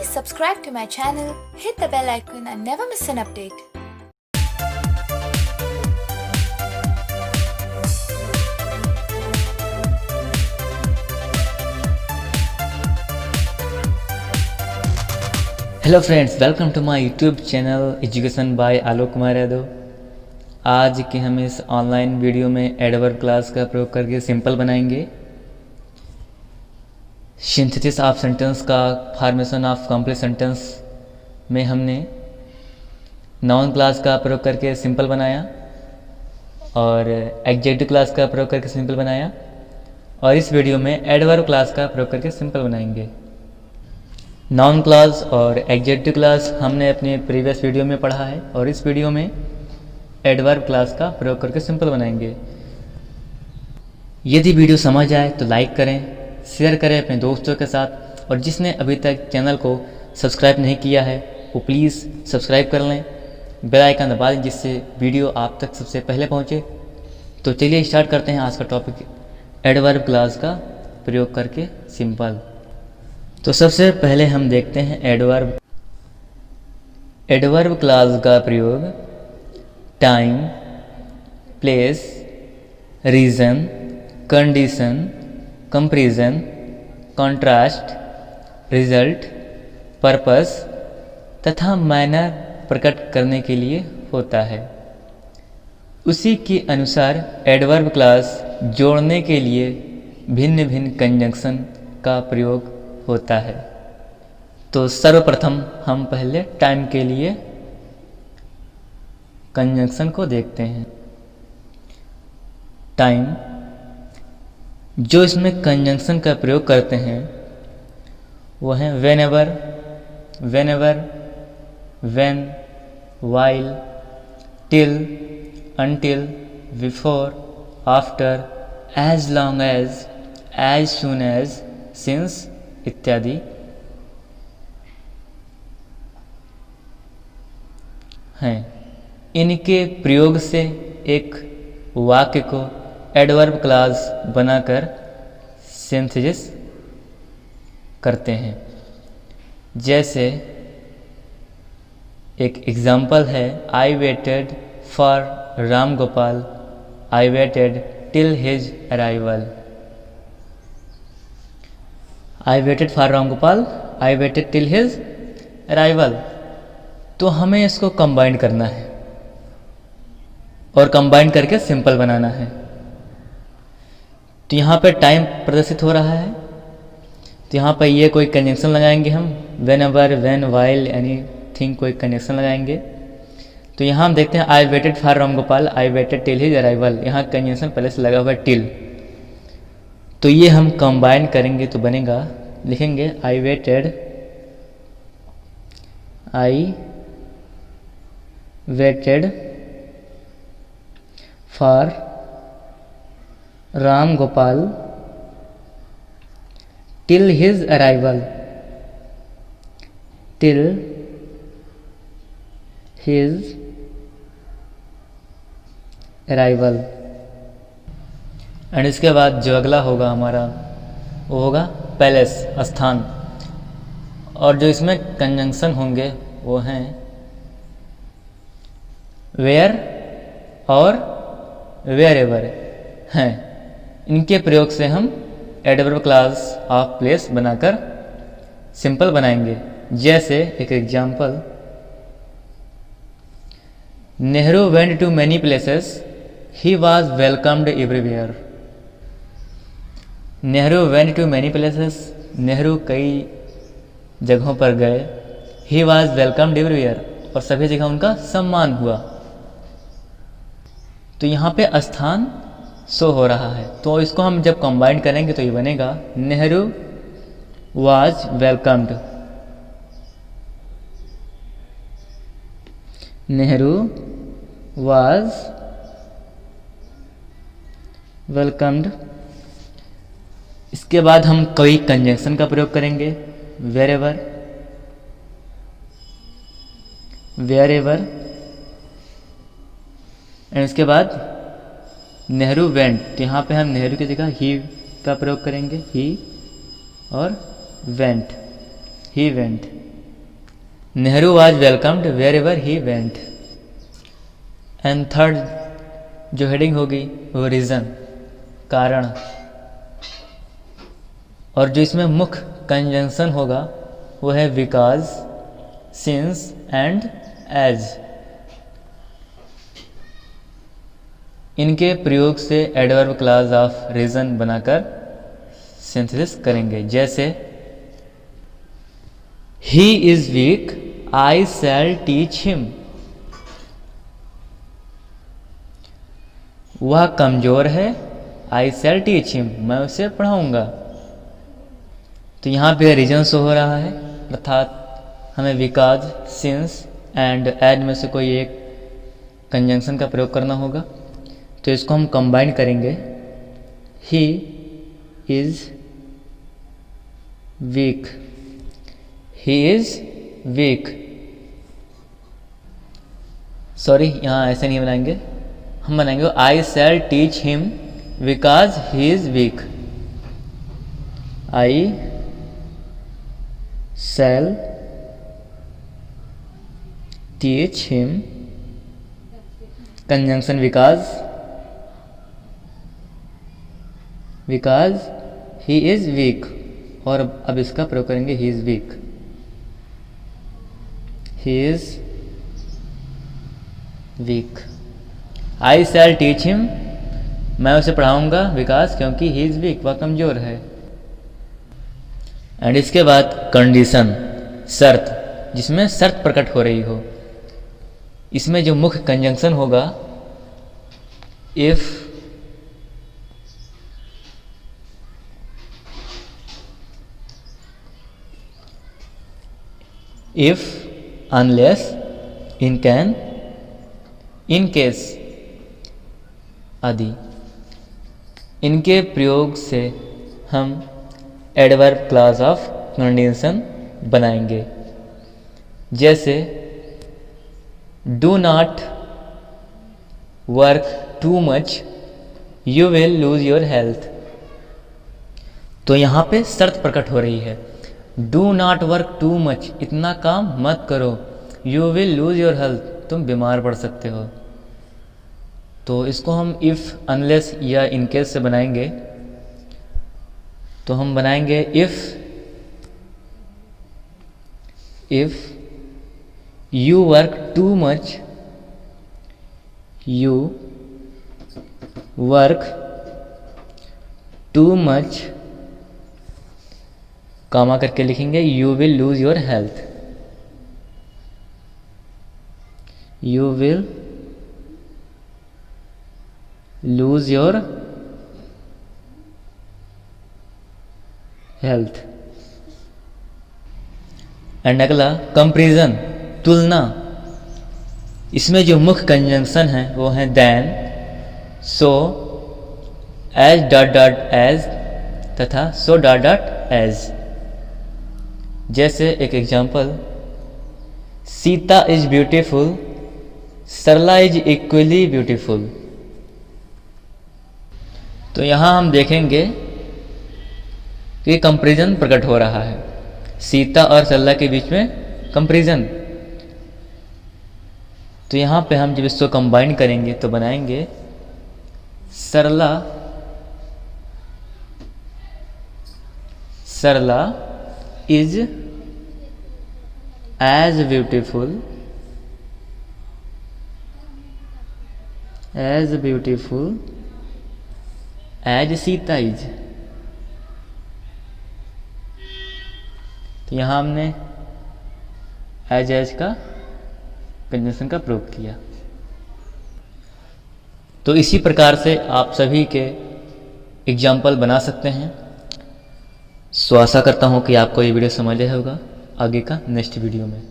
Please subscribe to my channel, hit the bell icon and never miss an update. Hello friends, welcome to my YouTube channel education by Alok Kumar Yadav. आज के हम इस online video में adverb class का प्रयोग करके simple बनाएंगे। Synthesis of sentence का फॉर्मेशन ऑफ कंप्लीट सेंटेंस में हमने नाउन क्लास का प्रयोग करके सिंपल बनाया और एडजेक्टिव क्लास का प्रयोग करके सिंपल बनाया, और इस वीडियो में एडवर्ब क्लास का प्रयोग करके सिंपल बनाएंगे। नाउन क्लास और एडजेक्टिव क्लास हमने अपने प्रीवियस वीडियो में पढ़ा है, और इस वीडियो में एडवर्ब क्लास का प्रयोग करके सिंपल बनाएंगे। यदि वीडियो समझ आए तो लाइक करें, शेयर करें अपने दोस्तों के साथ, और जिसने अभी तक चैनल को सब्सक्राइब नहीं किया है वो प्लीज़ सब्सक्राइब कर लें, बेल आइकन दबा दें जिससे वीडियो आप तक सबसे पहले पहुंचे। तो चलिए स्टार्ट करते हैं आज का टॉपिक, एडवर्ब क्लास का प्रयोग करके सिंपल। तो सबसे पहले हम देखते हैं एडवर्ब। एडवर्ब क्लास का प्रयोग time, place, reason, condition, comparison, contrast, result, purpose तथा मैनर प्रकट करने के लिए होता है। उसी के अनुसार एडवर्ब क्लास जोड़ने के लिए भिन्न भिन्न कंजंक्शन का प्रयोग होता है। तो सर्वप्रथम हम पहले टाइम के लिए कंजंक्शन को देखते हैं। टाइम, जो इसमें कंजंक्शन का प्रयोग करते हैं वो हैं whenever, whenever, when, while, till, until, before, after, as long as soon as, since इत्यादि। हैं। इनके प्रयोग से एक वाक्य को एडवर्ब क्लास बनाकर सिंथेसिस करते हैं। जैसे एक एग्जाम्पल है, I waited for Ram Gopal, I waited till his arrival. I waited for Ram Gopal, I waited till his arrival. तो हमें इसको कंबाइन करना है और कंबाइन करके सिंपल बनाना है। तो यहाँ पे टाइम प्रदर्शित हो रहा है, तो यहाँ पर ये कोई कंजंक्शन लगाएंगे हम, व्हेनेवर, व्हेन, व्हाइल, एनीथिंग, कोई कंजंक्शन लगाएंगे। तो यहाँ हम देखते हैं I waited for Ram Gopal, I waited till his arrival. यहाँ कंजंक्शन पहले से लगा हुआ है टिल, तो ये हम कंबाइन करेंगे तो बनेगा, लिखेंगे I waited for Ram Gopal till his arrival, till his arrival. And इसके बाद जो अगला होगा हमारा वो होगा पैलेस, स्थान, और जो इसमें कंजंक्शन होंगे वो हैं वेयर और वेयरएवर हैं। इनके प्रयोग से हम एडवर्ब क्लास ऑफ प्लेस बनाकर सिंपल बनाएंगे। जैसे एक example, Nehru went to many places, he was welcomed everywhere. Nehru went to many places, Nehru कई जगहों पर गए, ही वॉज वेलकम्ड एवरीवेयर, और सभी जगह उनका सम्मान हुआ। तो यहाँ पे स्थान शो हो रहा है, तो इसको हम जब कंबाइन करेंगे तो ये बनेगा Nehru was welcomed, Nehru was welcomed. इसके बाद हम कई कंजंक्शन का प्रयोग करेंगे, वेरेवर, वेरेवर, एंड इसके बाद नेहरू वेंट, तो यहाँ पे हम नेहरू की जगह ही का प्रयोग करेंगे, ही और went, he went. Nehru was welcomed wherever he went. And third जो हेडिंग होगी वो रीज़न, कारण, और जो इसमें मुख्य कंजंक्शन होगा वो है बिकॉज, सिंस एंड एज। इनके प्रयोग से एडवर्ब क्लास ऑफ रीजन बनाकर सिंथेसिस करेंगे। जैसे he is weak, I shall teach him. वह कमजोर है, आई शैल टीच हिम, मैं उसे पढ़ाऊंगा। तो यहाँ पे रीजन शो हो रहा है, अर्थात हमें बिकॉज, सिंस एंड एज में से कोई एक कंजंक्शन का प्रयोग करना होगा। तो इसको हम कंबाइन करेंगे। He is weak, he is weak, sorry यहाँ ऐसे नहीं बनाएंगे, हम बनाएंगे I shall teach him because he is weak. I shall teach him, conjunction because he is weak, और अब इसका प्रयोग करेंगे he is weak. He is weak, I shall teach him, मैं उसे पढ़ाऊंगा बिकॉज, क्योंकि ही इज वीक, वह कमजोर है। एंड इसके बाद कंडीशन, शर्त, जिसमें शर्त प्रकट हो रही हो। इसमें जो मुख्य कंजंक्शन होगा if, if, unless, in can, in case आदि। इनके प्रयोग से हम एडवर्ब क्लास ऑफ कंडीशन बनाएंगे। जैसे do not work too much, you will lose your health. तो यहाँ पे शर्त प्रकट हो रही है, do not work too much, इतना काम मत करो, you will lose your health, तुम बीमार पड़ सकते हो। तो इसको हम इफ़, अनलेस या इनकेस से बनाएंगे। तो हम बनाएंगे if you work too much, you work too much, comma करके लिखेंगे, you will lose your health, you will lose your health. And अगला कंपैरिजन, तुलना। इसमें जो मुख्य कंजंक्शन है वो है than, so, as dot dot as तथा सो डॉट डॉट एज। जैसे एक example, Sita is beautiful, Sarla is equally beautiful. तो यहाँ हम देखेंगे कि कंपैरिजन प्रकट हो रहा है, सीता और सरला के बीच में कंपैरिजन। तो यहाँ पे हम जब इसको कंबाइन करेंगे तो बनाएंगे Sarla is as beautiful as Sita is. तो यहाँ हमने एज का कंजंक्शन का प्रयोग किया। तो इसी प्रकार से आप सभी के एग्जाम्पल बना सकते हैं। सो आशा करता हूँ कि आपको ये वीडियो समझ आया होगा। आगे का नेक्स्ट वीडियो में